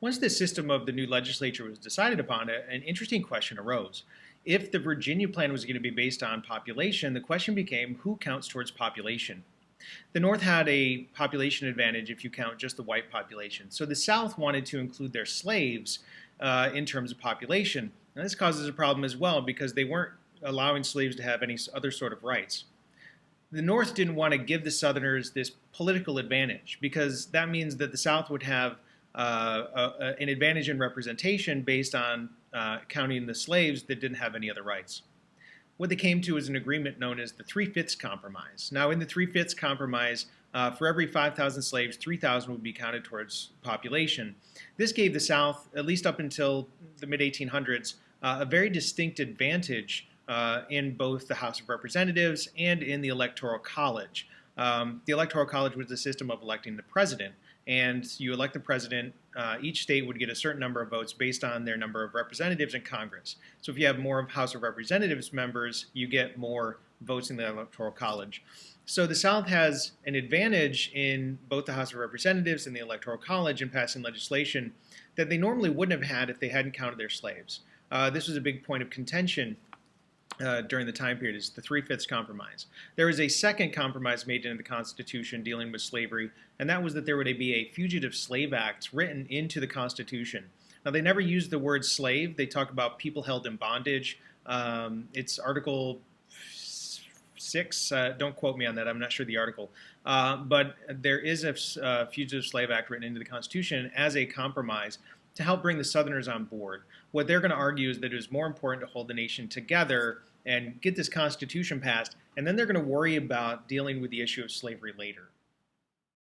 Once the system of the new legislature was decided upon, an interesting question arose. If the Virginia plan was going to be based on population, the question became who counts towards population? The North had a population advantage if you count just the white population. So the South wanted to include their slaves in terms of population. And this causes a problem as well because they weren't allowing slaves to have any other sort of rights. The North didn't want to give the Southerners this political advantage because that means that the South would have an advantage in representation based on counting the slaves that didn't have any other rights. What they came to is an agreement known as the 3/5 Compromise. Now, in the 3/5 Compromise, for every 5,000 slaves, 3,000 would be counted towards population. This gave the South, at least up until the mid-1800s, a very distinct advantage in both the House of Representatives and in the Electoral College. The Electoral College was the system of electing the president, and you elect the president. Each state would get a certain number of votes based on their number of representatives in Congress. So if you have more House of Representatives members, you get more votes in the Electoral College. So the South has an advantage in both the House of Representatives and the Electoral College in passing legislation that they normally wouldn't have had if they hadn't counted their slaves. This was a big point of contention during the time period, is the 3/5 Compromise. There was a second compromise made into the Constitution dealing with slavery, and that was that there would be a Fugitive Slave Act written into the Constitution. Now, they never used the word slave. They talk about people held in bondage. It's Article 6. Don't quote me on that. I'm not sure the article. But there is a Fugitive Slave Act written into the Constitution as a compromise to help bring the Southerners on board. What they're going to argue is that it was more important to hold the nation together and get this Constitution passed, and then they're going to worry about dealing with the issue of slavery later.